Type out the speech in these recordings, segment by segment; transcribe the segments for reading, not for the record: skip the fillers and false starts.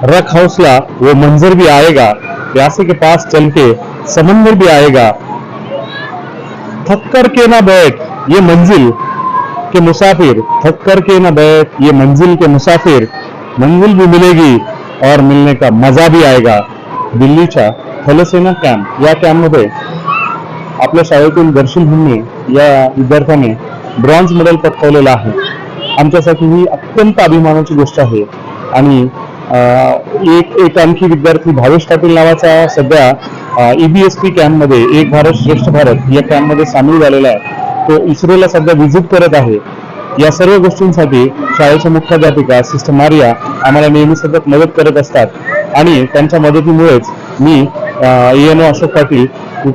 रख हौसला वो मंजर भी आएगा, प्यासे के पास चल के समंदर भी आएगा, थक कर के ना बैठ ये मंजिल के मुसाफिर, थक कर के ना बैठ ये मंजिल के मुसाफिर, मंजिल भी मिलेगी और मिलने का मजा भी आएगा. दिल्लीच्या थलसेना कॅम्प या कॅम्पमध्ये आपल्या शाळेतून दर्शन हुन्ने या विद्यार्थ्याने ब्रॉन्झ मेडल पटकावलेलं आहे. आमच्यासाठी ही अत्यंत अभिमानाची गोष्ट आहे. आणि एक आणखी विद्यार्थी भावेश पाटील नावाचा सध्या EBSP कॅम्पमध्ये एक भारत श्रेष्ठ भारत या कॅम्पमध्ये सामील झालेला आहे. तो इस्रोला सध्या व्हिजिट करत आहे. या सर्व गोष्टींसाठी शाळेच्या मुख्याध्यापिका सिस्टर मारिया आम्हाला नेहमी सतत मदत करत असतात. आणि त्यांच्या मदतीमुळेच मी ENO अशोक पाटील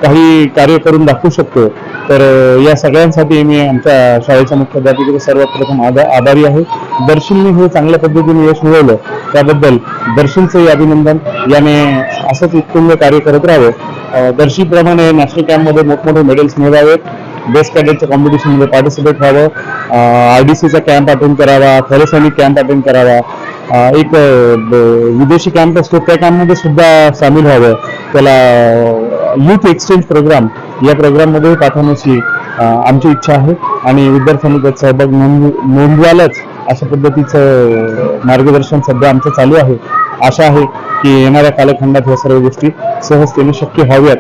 काही कार्य करून दाखवू शकतो. तर या सगळ्यांसाठी मी आमच्या शाळेच्या मुख्याध्यापिकेचे सर्वप्रथम आभारी आहे. दर्शनने हे चांगल्या पद्धतीने यश मिळवलं त्याबद्दल दर्शनचंही अभिनंदन. याने असंच उत्तुंग कार्य करत राहावं. दर्शीप्रमाणे नॅशनल कॅम्पमध्ये मोठमोठे मेडल्स मिळवावेत, बेस्ट कॅडेटच्या कॉम्पिटिशनमध्ये पार्टिसिपेट व्हावं, RDCचा कॅम्प अटेंड करावा, थलसैनिक कॅम्प अटेंड करावा, एक विदेशी कॅम्प असतो त्या कॅम्पमध्ये सुद्धा सामील व्हावं, त्याला यूथ एक्सचेंज प्रोग्राम या प्रोग्राममध्ये पाठवण्याची आमची इच्छा आहे. आणि विद्यार्थ्यांनी त्यात सहभाग नोंदवायलाच अशा पद्धतीचं मार्गदर्शन सध्या आमचं चालू आहे. आशा आहे की येणाऱ्या कालखंडात या सर्व गोष्टी सहजतेने शक्य व्हाव्यात.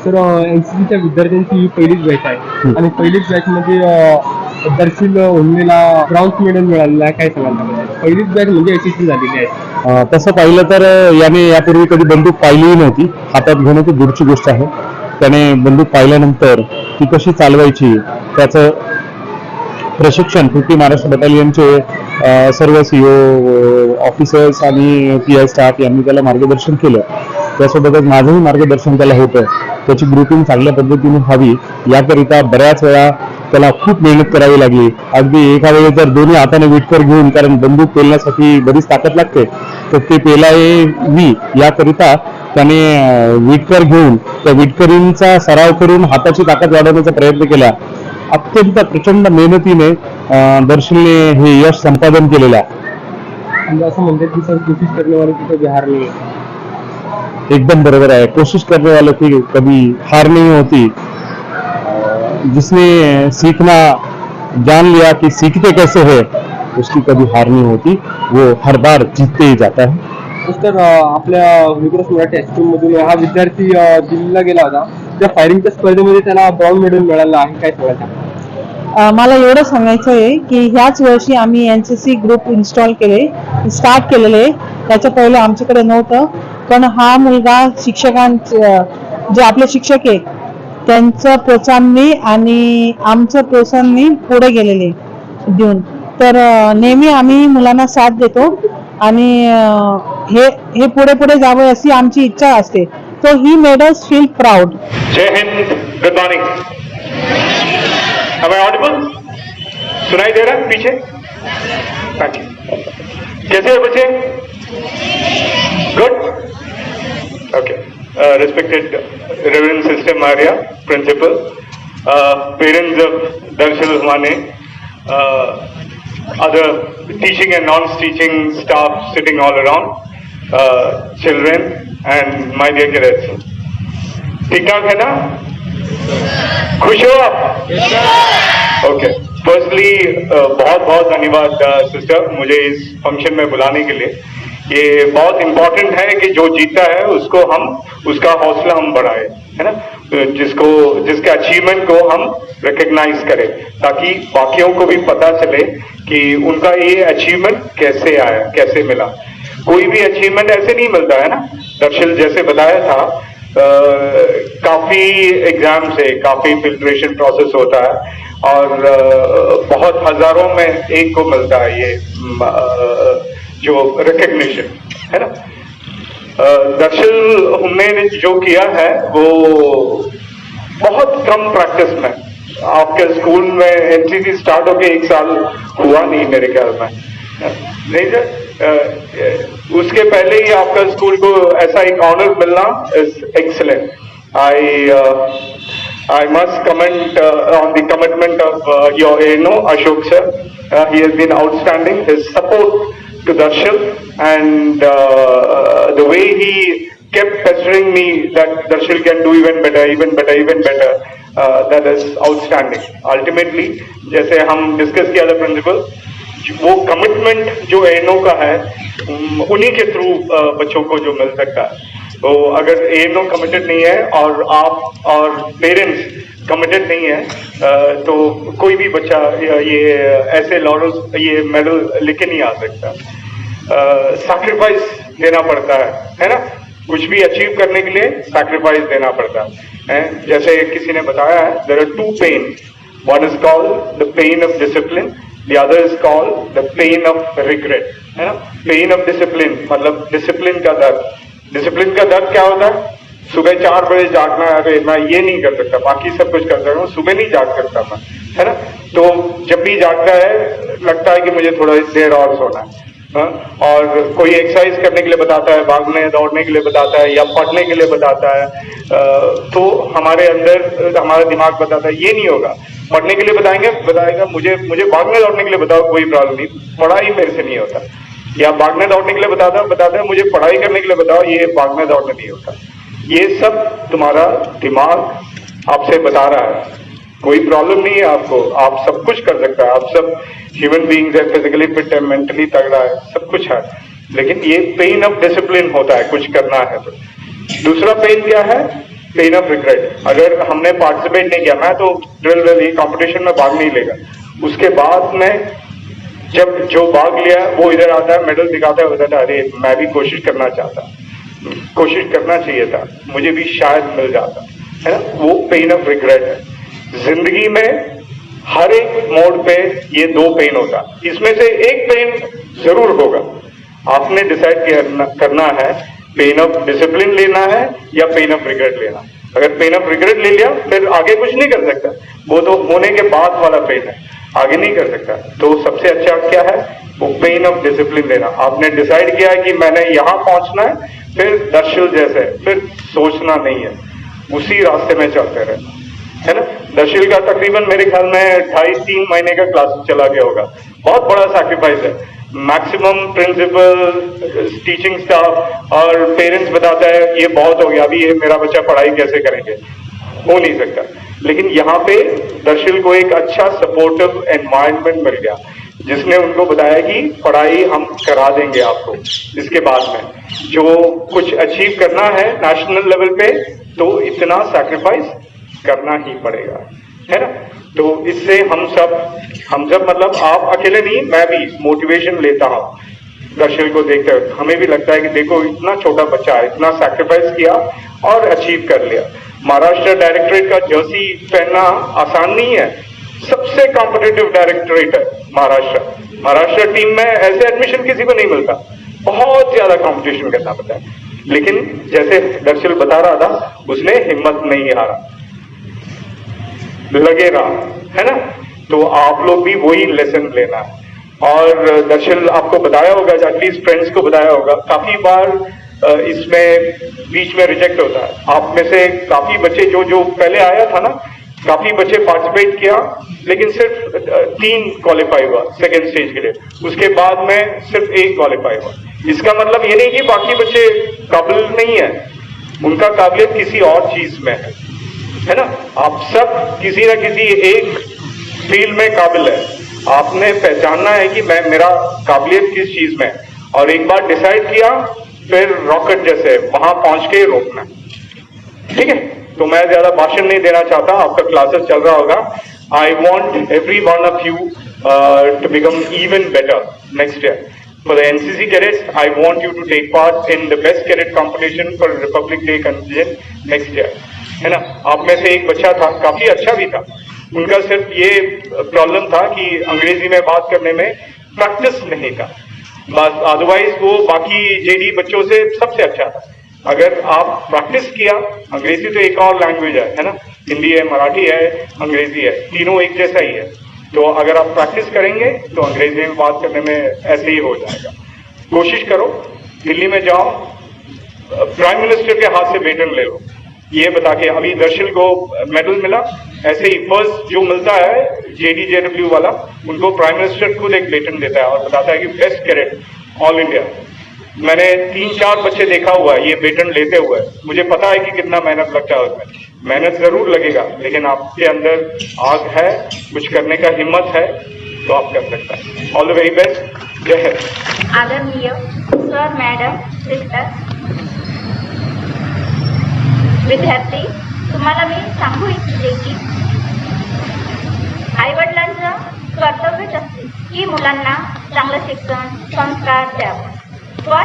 सर, NCCच्या विद्यार्थ्यांची ही पहिलीच बॅच आहे आणि पहिलीच बॅच मध्ये दर्शील हुन्नेला ब्रॉन्झ मेडल मिळालेलं आहे. काय सांगाल? पहिलीच बॅच म्हणजे यशस्वी झालेली आहे. तसं पाहिलं तर याने यापूर्वी कधी बंदूक पाहिलीही नव्हती. हातात घेणं ती दूरची गोष्ट आहे. त्याने बंदूक पाहिल्यानंतर ती कशी चालवायची त्याचं प्रशिक्षण 50 महाराष्ट्र बटालियनचे सर्व CO ऑफिसर्स आणि PI स्टाफ यांनी त्याला मार्गदर्शन केलं. त्यासोबतच माझंही मार्गदर्शन त्याला होतं. त्याची ग्रुपिंग चांगल्या पद्धतीने व्हावी याकरिता बऱ्याच वेळा त्याला खूप मेहनत करावी लागली. अगदी एका वेळेस जर दोन्ही हाताने विटकर घेऊन, कारण बंदूक पेलण्यासाठी बरीच ताकद लागते, तर ते पेलावी याकरिता त्याने विटकर घेऊन त्या विटकरींचा सराव करून हाताची ताकद वाढवण्याचा प्रयत्न केला. अत्यंत प्रचंड मेहनतीने दर्शनने हे यश संपादन केलेलं आहे. असं म्हणतात की सर, कोशिश करने वाले की कभी हार नहीं. एकदम बरोबर आहे. कोशिश करने वाले की कभी हार नहीं होती. जिसने सीखना जान लिया कि सीखते कैसे है उसकी कभी हार नहीं होती, वो हर बार जीतते ही जाता है. तर आपल्या विक्रस मराठी हायस्कूल मधून हा विद्यार्थी दिल्लीला गेला होता. त्या फायरिंगच्या स्पर्धेमध्ये त्याला ब्रॉन्झ मेडल मिळालं आहे. काय सांगायचं? मला एवढं सांगायचं आहे की ह्याच वर्षी आम्ही NCC ग्रुप स्टार्ट केलेले. त्याच्या पहिले आमच्याकडे नव्हतं, पण हा मुलगा जे आपले शिक्षक आहे त्यांचं प्रोत्साहनाने आणि आमचं प्रोत्साहनाने पुढे गेलेले देऊन. तर नेहमी आम्ही मुलांना साथ देतो आणि हे पुढे पुढे जावं अशी आमची इच्छा असते. तो ही मेड अस फील प्राऊड. जय Hind. Good morning. Am I audible? सुनाई दे रहा है पीछे? Thank you. कैसे हो बच्चे? Good. Okay. Respected Reverend Sister Maria, Principal, parents of Darshil Humane, other teaching and non-teaching staff sitting all around, children and my dear cadets. ठीक ठाक है ना? खुश हो आप? ओके. फर्स्टली बहुत बहुत धन्यवाद सिस्टर मुझे इस फंक्शन में बुलाने के लिए. ये बहुत इम्पोर्टेंट है कि जो जीता है उसका हौसला हम बढ़ाए, है ना, जिसके अचीवमेंट को हम रिकग्नाइज करें ताकि बाकियों को भी पता चले कि उनका ये अचीवमेंट कैसे आया, कैसे मिला. कोई भी अचीवमेंट ऐसे नहीं मिलता है ना. दर्शल जैसे बताया था, काफी एग्जाम से काफी फिल्ट्रेशन प्रोसेस होता है और बहुत हजारों में एक को मिलता है ये जो रिकग्निशन, है ना. दर्शल हमने जो किया है वो बहुत कम प्रैक्टिस में. आपके स्कूल में NCC स्टार्ट होके 1 साल हुआ नहीं मेरे ख्याल में, नहीं सर. उसके पहले ही आपका स्कूल को ऐसा एक ऑनर मिलना is excellent. I must comment on the commitment of your ENO Ashok sir. He has been outstanding. His support to Darshil, and the way he kept pestering me that Darshil can do even better, even better, even better. That is outstanding. Ultimately, जैसे हम discuss किया था principal, वो commitment जो ANO का है उन्हीं के थ्रू बच्चों को जो मिल सकता है। तो अगर एएनओ कमिटेड नहीं है और आप और पेरेंट्स कमिटेड नहीं है तो कोई भी बच्चा ये ऐसे लॉरल्स ये मेडल लेके नहीं आ सकता। सैक्रिफाइस देना पड़ता है ना, कुछ भी अचीव करने के लिए सैक्रिफाइस देना पड़ता है। जैसे किसी ने बताया है, there are two pain, one is called the pain of discipline, the other is called the pain of regret, है ना। पेन ऑफ डिसिप्लिन मतलब डिसिप्लिन का दर्द। डिसिप्लिन का दर्द क्या होता है? सुबह 4 बजे जागना है, अरे मैं ये नहीं कर सकता, बाकी सब कुछ कर सकता हूँ, सुबह नहीं जाग सकता मैं, है ना। तो जब भी जागता है लगता है कि मुझे थोड़ा देर और सोना है। और कोई एक्सरसाइज करने के लिए बताता है, भागने दौड़ने के लिए बताता है या पढ़ने के लिए बताता है, तो हमारे अंदर हमारा दिमाग बताता है ये नहीं होगा। पढ़ने के लिए बताएगा मुझे भागने दौड़ने के लिए बताओ, कोई प्रॉब्लम नहीं, पढ़ाई मेरे से नहीं होता। या भागने दौड़ने के लिए बताता है मुझे पढ़ाई करने के लिए बताओ, ये भागने दौड़ने नहीं होता। ये सब तुम्हारा दिमाग आपसे बता रहा है, कोई प्रॉब्लम नहीं है आपको, आप सब कुछ कर सकता है, आप सब ह्यूमन बीइंग्स है, फिजिकली फिट है, मेंटली तगड़ा है, सब कुछ है। लेकिन ये पेन ऑफ डिसिप्लिन होता है, कुछ करना है तो। दूसरा पेन क्या है? Pen of regret. अगर हमने पार्टिसिपेट नहीं किया, मैं तो ड्रिल कॉम्पिटिशन में भाग नहीं लेगा, उसके बाद में जब जो भाग लिया वो इधर आता है, मेडल दिखाता है, बताता है अरे मैं भी कोशिश करना चाहता, कोशिश करना चाहिए था, मुझे भी शायद मिल जाता, है ना। वो पेन ऑफ रिग्रेट है। जिंदगी में हर एक मोड पे ये 2 पेन होता है, इसमें से एक पेन जरूर होगा। आपने डिसाइड करना है पेन ऑफ डिसिप्लिन लेना है या पेन ऑफ रिग्रेट लेना। अगर पेन ऑफ रिग्रेट ले लिया फिर आगे कुछ नहीं कर सकता, वो तो होने के बाद वाला पेन है, आगे नहीं कर सकता। तो सबसे अच्छा क्या है? वो पेन ऑफ डिसिप्लिन लेना। आपने डिसाइड किया है कि मैंने यहाँ पहुंचना है, फिर दर्शिल जैसे फिर सोचना नहीं है, उसी रास्ते में चलते रहे, है ना। दर्शिल का तकरीबन मेरे ख्याल में 2.5-3 महीने का क्लास चला गया होगा, बहुत बड़ा सैक्रिफाइस है। मैक्सिमम प्रिंसिपल, टीचिंग स्टाफ और पेरेंट्स बताता है ये बहुत हो गया, अभी ये मेरा बच्चा पढ़ाई कैसे करेंगे, हो नहीं सकता। लेकिन यहाँ पे दर्शिल को एक अच्छा सपोर्टिव एनवायरनमेंट मिल गया, जिसने उनको बताया कि पढ़ाई हम करा देंगे आपको, इसके बाद में जो कुछ अचीव करना है नेशनल लेवल पे तो इतना सैक्रिफाइस करना ही पड़ेगा, है ना। तो इससे हम सब मतलब आप अकेले नहीं, मैं भी मोटिवेशन लेता हूँ दर्शिल को देखते हुए। हमें भी लगता है कि देखो इतना छोटा बच्चा है, इतना सैक्रिफाइस किया और अचीव कर लिया। महाराष्ट्र डायरेक्टरेट का जर्सी पहनना आसान नहीं है, सबसे कॉम्पिटिटिव डायरेक्टरेट है महाराष्ट्र टीम में ऐसे एडमिशन किसी को नहीं मिलता, बहुत ज्यादा कंपटीशन करना पड़ता है। लेकिन जैसे दर्शिल बता रहा था, उसने हिम्मत नहीं हारा, लगे रहा, है ना। तो आप लोग भी वही लेसन लेना है। और दर्शिल आपको बताया होगा, एटलीस्ट फ्रेंड्स को बताया होगा, काफी बार इसमें बीच में रिजेक्ट होता है। आप में से काफी बच्चे जो पहले आया था ना, काफी बच्चे पार्टिसिपेट किया, लेकिन सिर्फ 3 क्वालिफाई हुआ सेकेंड स्टेज के लिए, उसके बाद में सिर्फ 1 क्वालिफाई हुआ। इसका मतलब ये नहीं कि बाकी बच्चे काबिल नहीं है, उनका काबिलियत किसी और चीज में है ना। आप सब किसी न किसी एक फील्ड में काबिल है, आपने पहचानना है कि मेरा काबिलियत किस चीज में है, और एक बार डिसाइड किया फिर रॉकेट जैसे वहां पहुंच के रोकना, ठीक है। तो मैं ज्यादा भाषण नहीं देना चाहता, आपका क्लासेस चल रहा होगा। I want every one of you to become even better next year. For the NCC cadets, I want you to take part in the best cadet competition for Republic Day contingent next year, है ना। आप में से एक बच्चा था, काफी अच्छा भी था, उनका सिर्फ ये प्रॉब्लम था कि अंग्रेजी में बात करने में प्रैक्टिस नहीं था, बस अदरवाइज वो बाकी जेडी बच्चों से सबसे अच्छा था। अगर आप प्रैक्टिस किया, अंग्रेजी तो एक और लैंग्वेज है ना, हिंदी है, मराठी है, अंग्रेजी है, तीनों एक जैसा ही है। तो अगर आप प्रैक्टिस करेंगे तो अंग्रेजी में बात करने में ऐसे ही हो जाएगा। कोशिश करो, दिल्ली में जाओ, प्राइम मिनिस्टर के हाथ से बेटन ले लो, ये बता के अभी दर्शिल को मेडल मिला, ऐसे ही फर्स्ट जो मिलता है JDJW वाला, उनको प्राइम मिनिस्टर खुद एक बेटन देता है और बताता है कि बेस्ट कैडेट ऑल इंडिया। मैंने 3-4 बच्चे देखा हुआ है ये बेटन लेते हुए, मुझे पता है कि कितना मेहनत लगता है उसमें। मेहनत जरूर लगेगा, लेकिन आपके अंदर आग है, कुछ करने का हिम्मत है तो आप कर सकते हैं। ऑल द वेरी बेस्ट, जय हिंद। आदरणीय सर, मॅडम, सिस्टर, विद्यार्थी, तुम्हाला मी सांगू इच्छिते की आईवडिलांचं कर्तव्यच असते की मुलांना चांगलं शिक्षण, संस्कार द्यावं, पण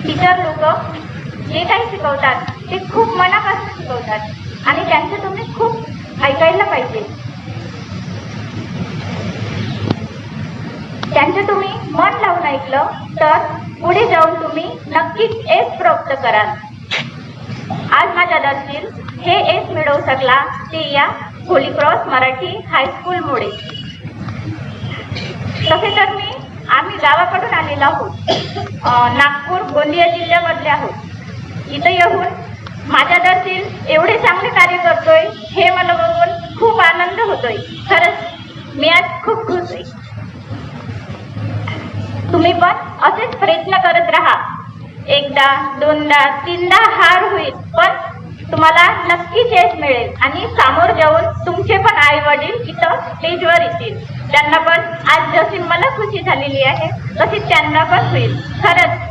टीचर लोक जे काही शिकवतात ते खूप मनापासून शिकवतात आणि त्यांचं तुम्ही खूप ऐकायला पाहिजे। त्यांचं तुम्ही मन लावून ऐकलं तर पुढे जाऊन तुम्ही नक्कीच एस प्राप्त कराल। आज माझ्या दर्शील हे एस मिळवू शकला ते या होली क्रॉस मराठी हायस्कूलमुळे। तसे तर आम्ही गावाकडून आलेलो आहोत, नागपूर गोंदिया जिल्ह्यामधले आहोत। इथं येऊन माझ्या दर्शील एवढे चांगले कार्य करतोय हे मला बघून खूप आनंद होतोय। खरंच मी आज खूप खुश आहे। तुम्ही पण असेच प्रयत्न करत राहा। एकदा, दोनदा, तीनदा हार होईल, पण तुम्हाला नक्कीच यश मिळेल आणि सामोर जाऊन तुमचे पण आई वडील इथं स्टेजवर येतील। त्यांना पण आज जशी मला खुशी झालेली आहे तशी त्यांना पण होईल। खरंच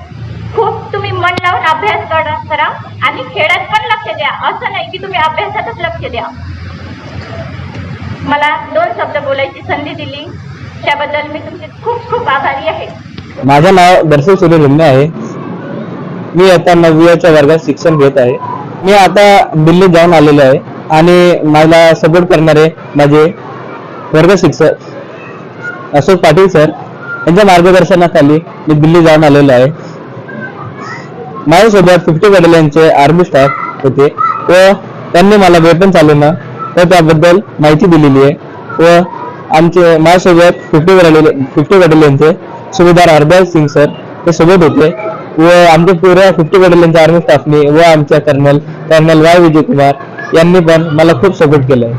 खूप तुम्ही मन लावून अभ्यास करा आणि खेळात पण लक्ष द्या, असं नाही की तुम्ही अभ्यासातच लक्ष द्या। मला 2 शब्द बोलायची संधी दिली त्याबद्दल मी तुमचे खूप खूप आभारी आहे। माझं नाव दर्शन सुनील रम्य आहे। मी आता 9वीच्या वर्गात शिक्षण घेत आहे। मी आता दिल्लीत जाऊन आलेलो आहे आणि मला सपोर्ट करणारे माझे वर्ग शिक्षक अशोक पाटील सर यांच्या मार्गदर्शनाखाली मी दिल्ली जाऊन आलेलो आहे। माझ्यासोबत 50 बटालियनचे आर्मी स्टाफ होते व त्यांनी मला वेपन चालवणं व त्याबद्दल माहिती दिलेली आहे व माझ्यासोबत 50 बटालियनचे सुभेदार हरदयाल सिंग सर ते सोबत होते व आमच्या पुऱ्या 50 बटालियनच्या आर्मी स्टाफने व आमच्या कर्नल वाय विजय कुमार यांनी पण मला खूप सपोर्ट केलाय।